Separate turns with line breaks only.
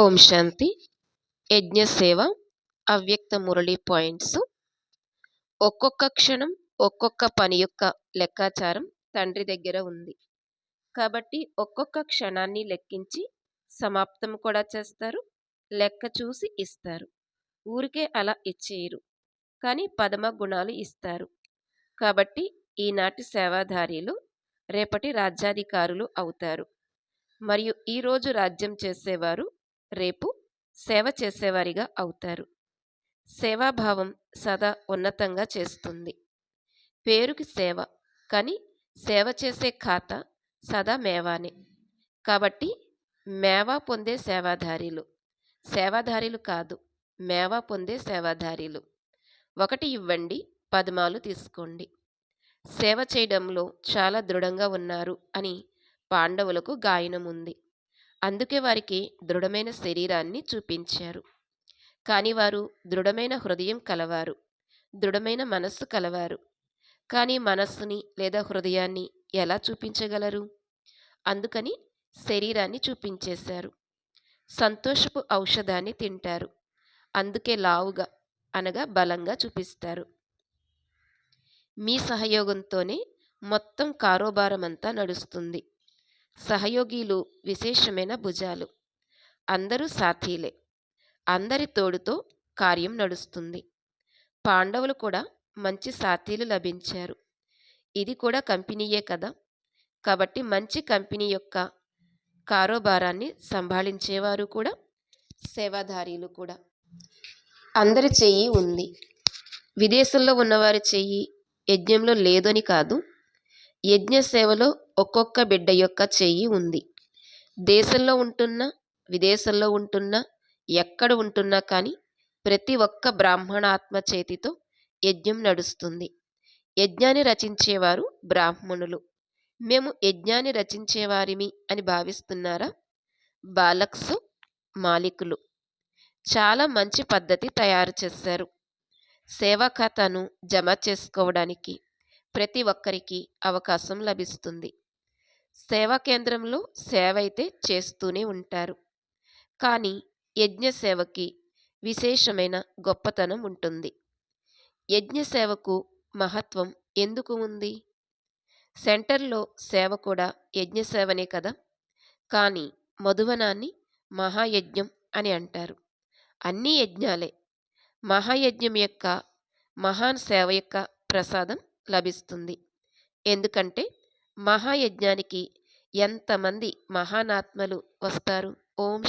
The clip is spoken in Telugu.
ఓం శాంతి. యజ్ఞ సేవ అవ్యక్త మురళి పాయింట్స్. ఒక్కొక్క క్షణం ఒక్కొక్క పని యొక్క లెక్కాచారం తండ్రి దగ్గర ఉంది. కాబట్టి ఒక్కొక్క క్షణాన్ని లెక్కించి సమాప్తం కూడా చేస్తారు, లెక్క చూసి ఇస్తారు. ఊరికే అలా ఇచ్చేయరు, కానీ పదమ గుణాలు ఇస్తారు. కాబట్టి ఈనాటి సేవాధారీలు రేపటి రాజ్యాధికారులు అవుతారు. మరియు ఈరోజు రాజ్యం చేసేవారు రేపు సేవ చేసేవారిగా అవుతారు. సేవాభావం సదా ఉన్నతంగా చేస్తుంది. పేరుకి సేవ, కానీ సేవ చేసే ఖాతా సదా మేవానే. కాబట్టి మేవా పొందే సేవాధారీలు, సేవాధారీలు కాదు, మేవా పొందే సేవాధారీలు. 1 ఇవ్వండి, 10 మాలు తీసుకోండి. సేవ చేయడంలో చాలా దృఢంగా ఉన్నారు అని పాండవులకు గాయనం ఉంది. అందుకే వారికి దృఢమైన శరీరాన్ని చూపించారు. కానీ వారు దృఢమైన హృదయం కలవారు, దృఢమైన మనస్సు కలవారు. కానీ మనస్సుని లేదా హృదయాన్ని ఎలా చూపించగలరు? అందుకని శరీరాన్ని చూపించేశారు. సంతోషపు ఔషధాన్ని తింటారు, అందుకే లావుగా అనగా బలంగా చూపిస్తారు. మీ సహయోగంతోనే మొత్తం కారోబారమంతా నడుస్తుంది. సహయోగీలు విశేషమైన భుజాలు. అందరూ సాథీలే. అందరి తోడుతో కార్యం నడుస్తుంది. పాండవులు కూడా మంచి సాథీలు లభించారు. ఇది కూడా కంపెనీయే కదా. కాబట్టి మంచి కంపెనీ యొక్క కారోబారాన్ని సంభాళించేవారు కూడా సేవాధారీలు కూడా. అందరి చెయ్యి ఉంది. విదేశంలో ఉన్నవారి చెయ్యి యజ్ఞంలో లేదని కాదు, యజ్ఞ సేవలో ఒక్కొక్క బిడ్డ యొక్క చెయ్యి ఉంది. దేశంలో ఉంటున్నా, విదేశంలో ఉంటున్నా, ఎక్కడ ఉంటున్నా కానీ ప్రతి ఒక్క బ్రాహ్మణాత్మ చేతితో యజ్ఞం నడుస్తుంది. యజ్ఞాన్ని రచించేవారు బ్రాహ్మణులు. మేము యజ్ఞాన్ని రచించేవారిమి అని భావిస్తున్నారా? బాలక్స్ మాలికులు చాలా మంచి పద్ధతి తయారు చేశారు. సేవా ఖాతాను జమ చేసుకోవడానికి ప్రతి ఒక్కరికి అవకాశం లభిస్తుంది. సేవా కేంద్రంలో సేవ అయితే చేస్తూనే ఉంటారు, కానీ యజ్ఞ సేవకి విశేషమైన గొప్పతనం ఉంటుంది. యజ్ఞ సేవకు మహత్వం ఎందుకు ఉంది? సెంటర్లో సేవ కూడా యజ్ఞ సేవనే కదా. కానీ మధువనాన్ని మహాయజ్ఞం అని అంటారు. అన్ని యజ్ఞాలే. మహాయజ్ఞం యొక్క మహాన్ సేవ యొక్క ప్రసాదం లభిస్తుంది. ఎందుకంటే మహాయజ్ఞానికి ఎంతమంది మహానాత్మలు వస్తారు? ఓం